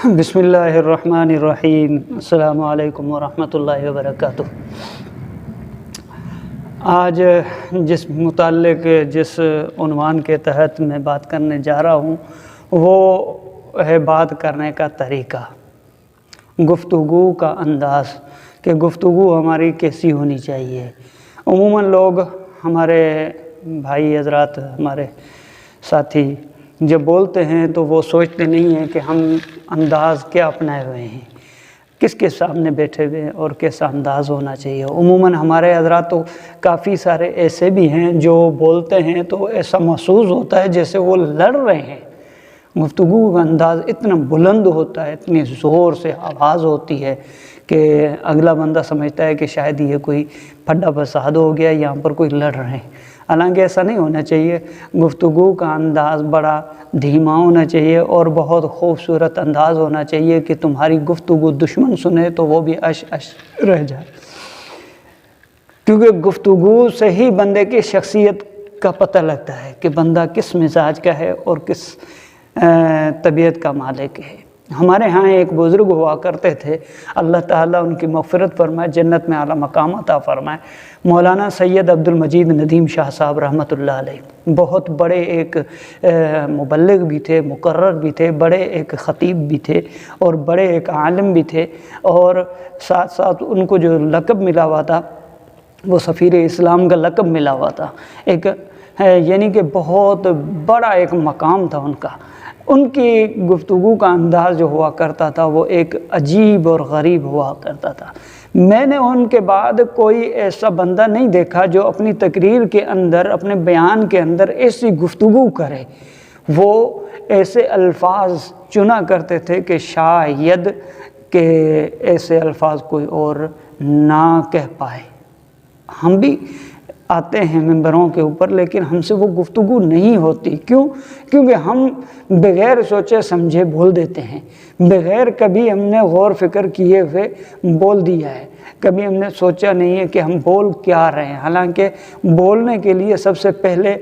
بسم اللہ الرحمن الرحیم۔ السلام علیکم ورحمۃ اللہ وبرکاتہ۔ آج جس عنوان کے تحت میں بات کرنے جا رہا ہوں وہ ہے بات کرنے کا طریقہ، گفتگو کا انداز، کہ گفتگو ہماری کیسی ہونی چاہیے۔ عموماً لوگ، ہمارے بھائی حضرات، ہمارے ساتھی جب بولتے ہیں تو وہ سوچتے نہیں ہیں کہ ہم انداز کیا اپنائے ہوئے ہیں، کس کے سامنے بیٹھے ہوئے ہیں اور کیسا انداز ہونا چاہیے۔ عموماً ہمارے حضرات تو کافی سارے ایسے بھی ہیں جو بولتے ہیں تو ایسا محسوس ہوتا ہے جیسے وہ لڑ رہے ہیں۔ گفتگو کا انداز اتنا بلند ہوتا ہے، اتنی زور سے آواز ہوتی ہے کہ اگلا بندہ سمجھتا ہے کہ شاید یہ کوئی پھڈا فساد ہو گیا، یہاں پر کوئی لڑ رہے ہیں۔ حالانکہ ایسا نہیں ہونا چاہیے۔ گفتگو کا انداز بڑا دھیما ہونا چاہیے اور بہت خوبصورت انداز ہونا چاہیے کہ تمہاری گفتگو دشمن سنے تو وہ بھی اش رہ جائے، کیونکہ گفتگو سے ہی بندے کی شخصیت کا پتہ لگتا ہے کہ بندہ کس مزاج کا ہے اور کس طبیعت کا مالک ہے۔ ہمارے ہاں ایک بزرگ ہوا کرتے تھے، اللہ تعالیٰ ان کی مغفرت فرمائے، جنت میں اعلیٰ مقام عطا فرمائے، مولانا سید عبد المجید ندیم شاہ صاحب رحمۃ اللہ علیہ۔ بہت بڑے ایک مبلغ بھی تھے، مقرر بھی تھے، بڑے ایک خطیب بھی تھے اور بڑے ایک عالم بھی تھے، اور ساتھ ساتھ ان کو جو لقب ملا ہوا تھا وہ سفیر اسلام کا لقب ملا ہوا تھا، ایک یعنی کہ بہت بڑا ایک مقام تھا ان کا۔ ان کی گفتگو کا انداز جو ہوا کرتا تھا وہ ایک عجیب اور غریب ہوا کرتا تھا۔ میں نے ان کے بعد کوئی ایسا بندہ نہیں دیکھا جو اپنی تقریر کے اندر، اپنے بیان کے اندر ایسی گفتگو کرے۔ وہ ایسے الفاظ چنا کرتے تھے کہ شاید کہ ایسے الفاظ کوئی اور نہ کہہ پائے۔ ہم بھی آتے ہیں ممبروں کے اوپر لیکن ہم سے وہ گفتگو نہیں ہوتی۔ کیوں؟ کیونکہ ہم بغیر سوچے سمجھے بول دیتے ہیں، بغیر کبھی ہم نے غور فکر کیے ہوئے بول دیا ہے، کبھی ہم نے سوچا نہیں ہے کہ ہم بول کیا رہے ہیں۔ حالانکہ بولنے کے لیے سب سے پہلے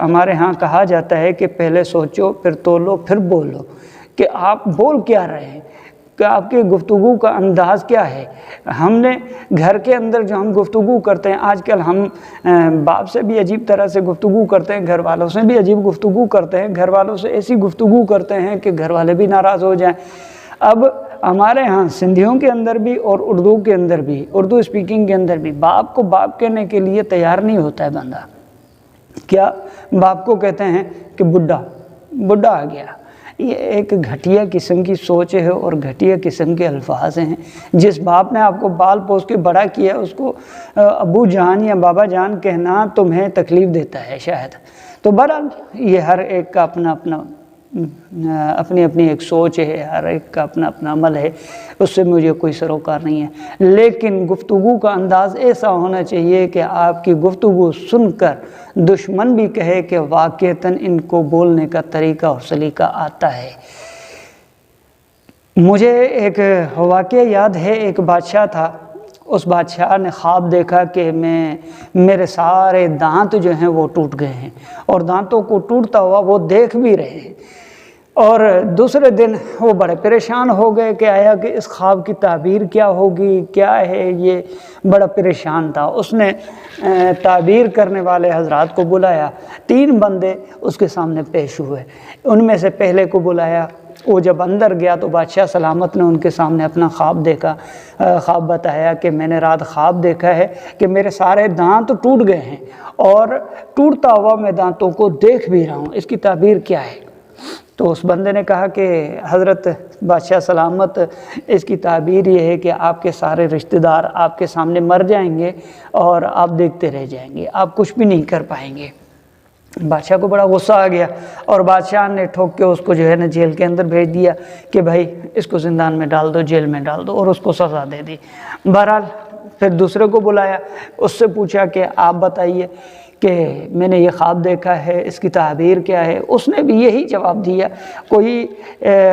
ہمارے ہاں کہا جاتا ہے کہ پہلے سوچو پھر تولو پھر بولو، کہ آپ بول کیا رہے ہیں، کہ آپ کی گفتگو کا انداز کیا ہے۔ ہم نے گھر کے اندر جو ہم گفتگو کرتے ہیں، آج کل ہم باپ سے بھی عجیب طرح سے گفتگو کرتے ہیں، گھر والوں سے بھی عجیب گفتگو کرتے ہیں، گھر والوں سے ایسی گفتگو کرتے ہیں کہ گھر والے بھی ناراض ہو جائیں۔ اب ہمارے ہاں سندھیوں کے اندر بھی اور اردو کے اندر بھی، اردو اسپیکنگ کے اندر بھی، باپ کو باپ کہنے کے لیے تیار نہیں ہوتا ہے بندہ۔ کیا باپ کو کہتے ہیں کہ بڈھا آ گیا۔ یہ ایک گھٹیا قسم کی سوچ ہے اور گھٹیا قسم کے الفاظ ہیں۔ جس باپ نے آپ کو بال پوس کے بڑا کیا اس کو ابو جان یا بابا جان کہنا تمہیں تکلیف دیتا ہے شاید۔ تو بہرحال یہ ہر ایک کا اپنی ایک سوچ ہے، ہر ایک کا اپنا عمل ہے، اس سے مجھے کوئی سروکار نہیں ہے۔ لیکن گفتگو کا انداز ایسا ہونا چاہیے کہ آپ کی گفتگو سن کر دشمن بھی کہے کہ واقعتاً ان کو بولنے کا طریقہ اور سلیقہ آتا ہے۔ مجھے ایک واقعہ یاد ہے، ایک بادشاہ تھا، اس بادشاہ نے خواب دیکھا کہ میرے سارے دانت جو ہیں وہ ٹوٹ گئے ہیں، اور دانتوں کو ٹوٹتا ہوا وہ دیکھ بھی رہے ہیں۔ اور دوسرے دن وہ بڑے پریشان ہو گئے کہ آیا کہ اس خواب کی تعبیر کیا ہوگی، کیا ہے، یہ بڑا پریشان تھا۔ اس نے تعبیر کرنے والے حضرات کو بلایا، 3 بندے اس کے سامنے پیش ہوئے۔ ان میں سے پہلے کو بلایا، وہ جب اندر گیا تو بادشاہ سلامت نے ان کے سامنے اپنا خواب دیکھا، خواب بتایا کہ میں نے رات خواب دیکھا ہے کہ میرے سارے دانت ٹوٹ گئے ہیں اور ٹوٹتا ہوا میں دانتوں کو دیکھ بھی رہا ہوں، اس کی تعبیر کیا ہے؟ تو اس بندے نے کہا کہ حضرت بادشاہ سلامت، اس کی تعبیر یہ ہے کہ آپ کے سارے رشتہ دار آپ کے سامنے مر جائیں گے اور آپ دیکھتے رہ جائیں گے، آپ کچھ بھی نہیں کر پائیں گے۔ بادشاہ کو بڑا غصہ آ گیا اور بادشاہ نے ٹھوک کے اس کو جو ہے نا جیل کے اندر بھیج دیا کہ بھائی اس کو زندان میں ڈال دو، جیل میں ڈال دو، اور اس کو سزا دے دی۔ بہرحال پھر دوسرے کو بلایا، اس سے پوچھا کہ آپ بتائیے کہ میں نے یہ خواب دیکھا ہے، اس کی تعبیر کیا ہے؟ اس نے بھی یہی جواب دیا، کوئی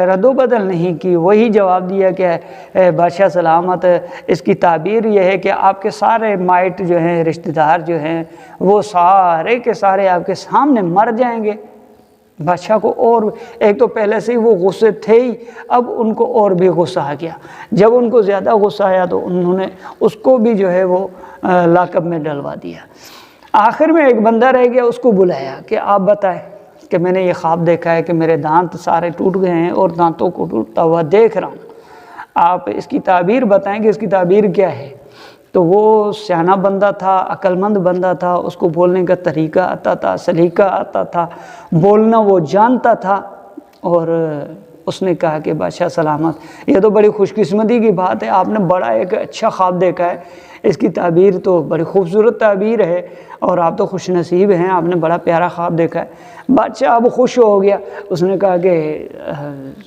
رد و بدل نہیں کی، وہی جواب دیا کہ بادشاہ سلامت، اس کی تعبیر یہ ہے کہ آپ کے سارے مائٹ جو ہیں، رشتہ دار جو ہیں، وہ سارے کے سارے آپ کے سامنے مر جائیں گے۔ بادشاہ کو اور ایک تو پہلے سے ہی وہ غصے تھے ہی، اب ان کو اور بھی غصہ آ گیا۔ جب ان کو زیادہ غصہ آیا تو انہوں نے اس کو بھی جو ہے وہ لاکب میں ڈلوا دیا۔ آخر میں ایک بندہ رہ گیا، اس کو بلایا کہ آپ بتائیں کہ میں نے یہ خواب دیکھا ہے کہ میرے دانت سارے ٹوٹ گئے ہیں اور دانتوں کو ٹوٹتا ہوا دیکھ رہا ہوں، آپ اس کی تعبیر بتائیں کہ اس کی تعبیر کیا ہے۔ تو وہ سیانہ بندہ تھا، عقل مند بندہ تھا، اس کو بولنے کا طریقہ آتا تھا، سلیقہ آتا تھا، بولنا وہ جانتا تھا، اور اس نے کہا کہ بادشاہ سلامت، یہ تو بڑی خوش قسمتی کی بات ہے، آپ نے بڑا ایک اچھا خواب دیکھا ہے، اس کی تعبیر تو بڑی خوبصورت تعبیر ہے اور آپ تو خوش نصیب ہیں، آپ نے بڑا پیارا خواب دیکھا ہے۔ بادشاہ اب خوش ہو گیا، اس نے کہا کہ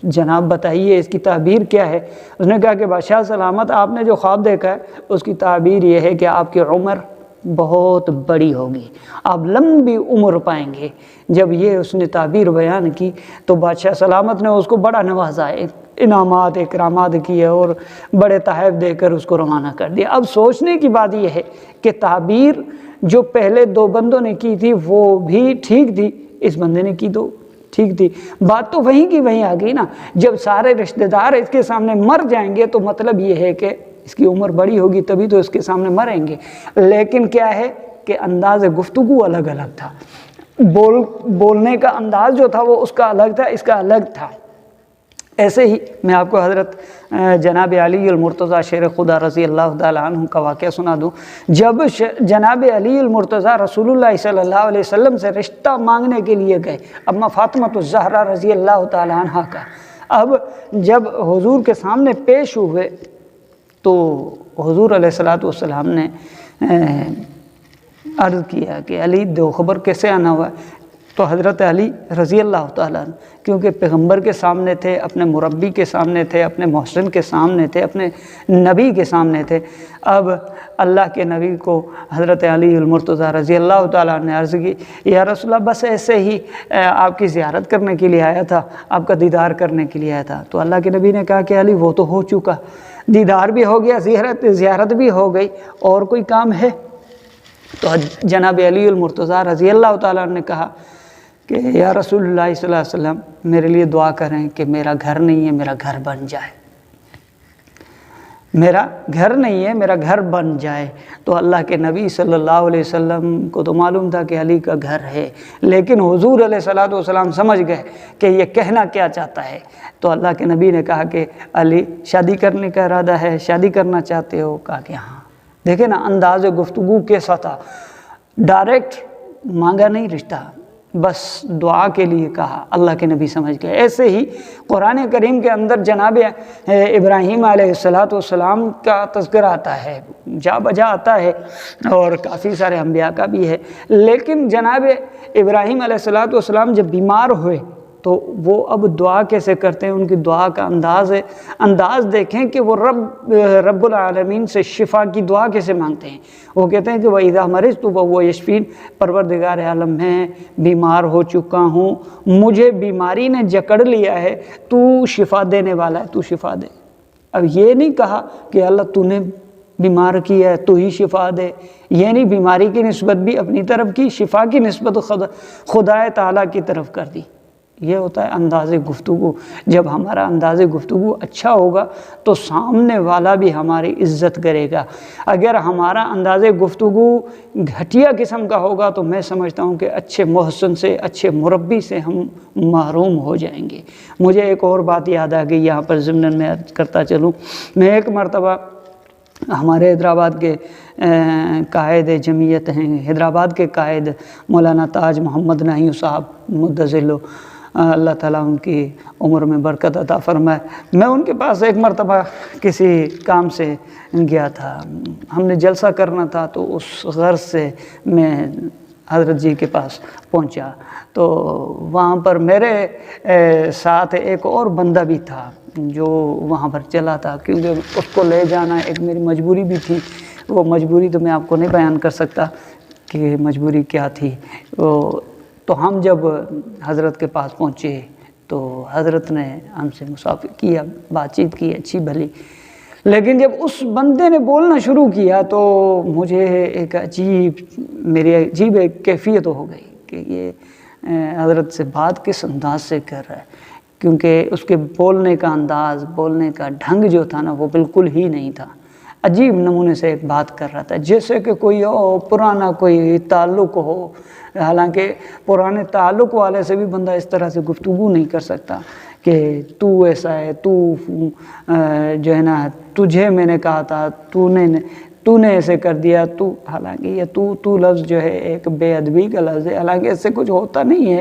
جناب بتائیے اس کی تعبیر کیا ہے۔ اس نے کہا کہ بادشاہ سلامت، آپ نے جو خواب دیکھا ہے اس کی تعبیر یہ ہے کہ آپ کی عمر بہت بڑی ہوگی، آپ لمبی عمر پائیں گے۔ جب یہ اس نے تعبیر بیان کی تو بادشاہ سلامت نے اس کو بڑا نوازا، انعامات اکرامات کیے اور بڑے تحائف دے کر اس کو روانہ کر دیا۔ اب سوچنے کی بات یہ ہے کہ تعبیر جو پہلے دو بندوں نے کی تھی وہ بھی ٹھیک تھی، اس بندے نے کی تو ٹھیک تھی، بات تو وہیں کی وہیں آ گئی نا۔ جب سارے رشتہ دار اس کے سامنے مر جائیں گے تو مطلب یہ ہے کہ اس کی عمر بڑی ہوگی تبھی تو اس کے سامنے مریں گے، لیکن کیا ہے کہ انداز گفتگو الگ الگ تھا، بولنے کا انداز جو تھا وہ اس کا الگ تھا، اس کا الگ تھا۔ ایسے ہی میں آپ کو حضرت جناب علی المرتضیٰ شیر خدا رضی اللہ تعالیٰ عنہ کا واقعہ سنا دوں۔ جب جناب علی المرتضیٰ رسول اللہ صلی اللہ علیہ وسلم سے رشتہ مانگنے کے لیے گئے، اما فاطمہ الزہرا رضی اللہ تعالیٰ عنہ کا، اب جب حضور کے سامنے پیش ہوئے تو حضور علیہ السلام نے عرض کیا کہ علی دو خبر کیسے آنا ہوا ہے؟ تو حضرت علی رضی اللہ تعالیٰ عنہ کیونکہ پیغمبر کے سامنے تھے، اپنے مربی کے سامنے تھے، اپنے محسن کے سامنے تھے، اپنے نبی کے سامنے تھے، اب اللہ کے نبی کو حضرت علی المرتضیٰ رضی اللہ تعالیٰ عنہ نے عرض کی، یا رسول اللہ بس ایسے ہی آپ کی زیارت کرنے کے لیے آیا تھا، آپ کا دیدار کرنے کے لیے آیا تھا۔ تو اللہ کے نبی نے کہا کہ علی وہ تو ہو چکا، دیدار بھی ہو گیا، زیارت بھی ہو گئی، اور کوئی کام ہے؟ تو جناب علی المرتضیٰ رضی اللہ تعالیٰ عنہ نے کہا کہ یا رسول اللہ صلی اللہ علیہ وسلم میرے لیے دعا کریں کہ میرا گھر نہیں ہے، میرا گھر بن جائے، میرا گھر نہیں ہے، میرا گھر بن جائے۔ تو اللہ کے نبی صلی اللہ علیہ وسلم کو تو معلوم تھا کہ علی کا گھر ہے، لیکن حضور علیہ السلام سمجھ گئے کہ یہ کہنا کیا چاہتا ہے۔ تو اللہ کے نبی نے کہا کہ علی شادی کرنے کا ارادہ ہے، شادی کرنا چاہتے ہو؟ کہا کہ ہاں۔ دیکھیں نا انداز گفتگو کیسا تھا، ڈائریکٹ مانگا نہیں رشتہ، بس دعا کے لیے کہا، اللہ کے نبی سمجھ گئے۔ ایسے ہی قرآن کریم کے اندر جناب ابراہیم علیہ السلام کا تذکرہ آتا ہے، جا بجا آتا ہے، اور کافی سارے انبیاء کا بھی ہے، لیکن جناب ابراہیم علیہ السلام جب بیمار ہوئے تو وہ اب دعا کیسے کرتے ہیں، ان کی دعا کا انداز دیکھیں کہ وہ رب العالمین سے شفا کی دعا کیسے مانگتے ہیں۔ وہ کہتے ہیں کہ وَإِذَا مَرِضْتُ فَهُوَ يَشْفِينِ، پروردگار عالم میں بیمار ہو چکا ہوں، مجھے بیماری نے جکڑ لیا ہے، تو شفا دینے والا ہے، تو شفا دے۔ اب یہ نہیں کہا کہ اللہ تو نے بیمار کیا ہے تو ہی شفا دے، یہ نہیں، بیماری کی نسبت بھی اپنی طرف کی، شفا کی نسبت خدا تعالیٰ کی طرف کر دی۔ یہ ہوتا ہے انداز گفتگو۔ جب ہمارا انداز گفتگو اچھا ہوگا تو سامنے والا بھی ہماری عزت کرے گا۔ اگر ہمارا انداز گفتگو گھٹیا قسم کا ہوگا تو میں سمجھتا ہوں کہ اچھے محسن سے، اچھے مربی سے ہم محروم ہو جائیں گے۔ مجھے ایک اور بات یاد آ گئی، یہاں پر ضمن میں عرض کرتا چلوں۔ میں ایک مرتبہ ہمارے حیدرآباد کے قائد جمعیت ہیں، حیدرآباد کے قائد مولانا تاج محمد ناہیو صاحب مدظلو، اللہ تعالیٰ ان کی عمر میں برکت عطا فرمائے، میں ان کے پاس ایک مرتبہ کسی کام سے گیا تھا، ہم نے جلسہ کرنا تھا، تو اس غرض سے میں حضرت جی کے پاس پہنچا، تو وہاں پر میرے ساتھ ایک اور بندہ بھی تھا جو وہاں پر چلا تھا، کیونکہ اس کو لے جانا ایک میری مجبوری بھی تھی۔ وہ مجبوری تو میں آپ کو نہیں بیان کر سکتا کہ مجبوری کیا تھی۔ تو ہم جب حضرت کے پاس پہنچے تو حضرت نے ہم سے مصافحہ کیا، بات چیت کی اچھی بھلی، لیکن جب اس بندے نے بولنا شروع کیا تو مجھے ایک عجیب ایک کیفیت ہو گئی کہ یہ حضرت سے بات کس انداز سے کر رہا ہے، کیونکہ اس کے بولنے کا انداز، بولنے کا ڈھنگ جو تھا نا وہ بالکل ہی نہیں تھا، عجیب نمونے سے ایک بات کر رہا تھا، جیسے کہ کوئی پرانا کوئی تعلق ہو، حالانکہ پرانے تعلق والے سے بھی بندہ اس طرح سے گفتگو نہیں کر سکتا کہ تو ایسا ہے، تو جو ہے نا تجھے میں نے کہا تھا، تو نے ایسے کر دیا، تو حالانکہ یہ تو لفظ جو ہے ایک بے ادبی کا لفظ ہے، حالانکہ اس سے کچھ ہوتا نہیں ہے۔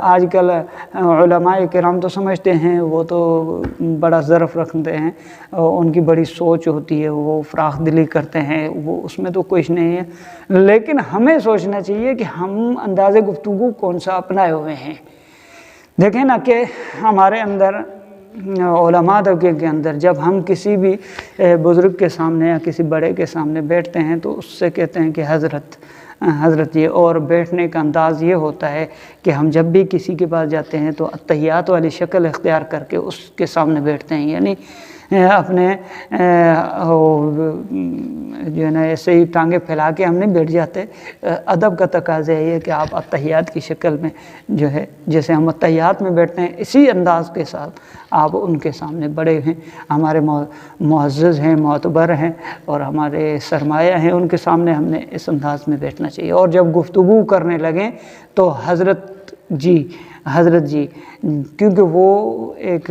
آج کل علماء کرام تو سمجھتے ہیں، وہ تو بڑا ظرف رکھتے ہیں، ان کی بڑی سوچ ہوتی ہے، وہ فراخ دلی کرتے ہیں، وہ اس میں تو کچھ نہیں ہے، لیکن ہمیں سوچنا چاہیے کہ ہم انداز گفتگو کون سا اپنائے ہوئے ہیں۔ دیکھیں نا کہ ہمارے اندر علماء طبقے کے اندر جب ہم کسی بھی بزرگ کے سامنے یا کسی بڑے کے سامنے بیٹھتے ہیں تو اس سے کہتے ہیں کہ حضرت یہ، اور بیٹھنے کا انداز یہ ہوتا ہے کہ ہم جب بھی کسی کے پاس جاتے ہیں تو التحیات والی شکل اختیار کر کے اس کے سامنے بیٹھتے ہیں، یعنی اپنے جو ہے نا ایسے ہی ٹانگیں پھیلا کے ہم نہیں بیٹھ جاتے۔ ادب کا تقاضا ہے کہ آپ التحیات کی شکل میں جو ہے جیسے ہم التحیات میں بیٹھتے ہیں اسی انداز کے ساتھ آپ ان کے سامنے بڑے ہیں، ہمارے معزز ہیں، معتبر ہیں اور ہمارے سرمایہ ہیں، ان کے سامنے ہم نے اس انداز میں بیٹھنا چاہیے۔ اور جب گفتگو کرنے لگیں تو حضرت جی کیونکہ وہ ایک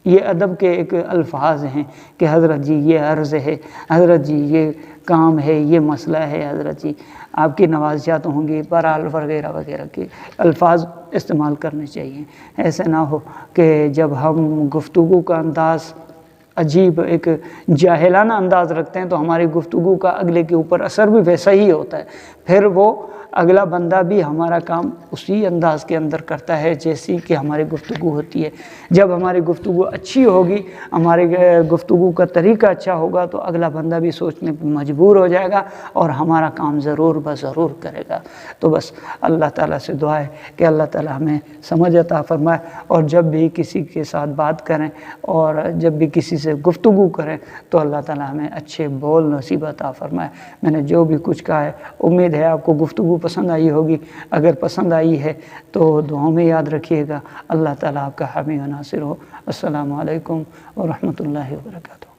یہ ادب کے ایک الفاظ ہیں کہ حضرت جی یہ عرض ہے، حضرت جی یہ کام ہے، یہ مسئلہ ہے، حضرت جی آپ کی نوازشات ہوں گی، بہرحال وغیرہ وغیرہ کے الفاظ استعمال کرنے چاہیے۔ ایسے نہ ہو کہ جب ہم گفتگو کا انداز عجیب ایک جاہلانہ انداز رکھتے ہیں تو ہماری گفتگو کا اگلے کے اوپر اثر بھی ویسا ہی ہوتا ہے، پھر وہ اگلا بندہ بھی ہمارا کام اسی انداز کے اندر کرتا ہے جیسی کہ ہماری گفتگو ہوتی ہے۔ جب ہماری گفتگو اچھی ہوگی، ہماری گفتگو کا طریقہ اچھا ہوگا تو اگلا بندہ بھی سوچنے پر مجبور ہو جائے گا اور ہمارا کام ضرور بضرور کرے گا۔ تو بس اللہ تعالیٰ سے دعا ہے کہ اللہ تعالیٰ ہمیں سمجھ عطا فرمائے، اور جب بھی کسی کے ساتھ بات کریں اور جب بھی کسی سے گفتگو کریں تو اللہ تعالیٰ ہمیں اچھے بول نصیب عطا فرمائے۔ میں نے جو بھی کچھ کہا ہے امید ہے آپ کو گفتگو پسند آئی ہوگی، اگر پسند آئی ہے تو دعاؤں میں یاد رکھیے گا۔ اللہ تعالیٰ آپ کا حامی و ناصر ہو۔ السلام علیکم ورحمۃ اللہ وبرکاتہ۔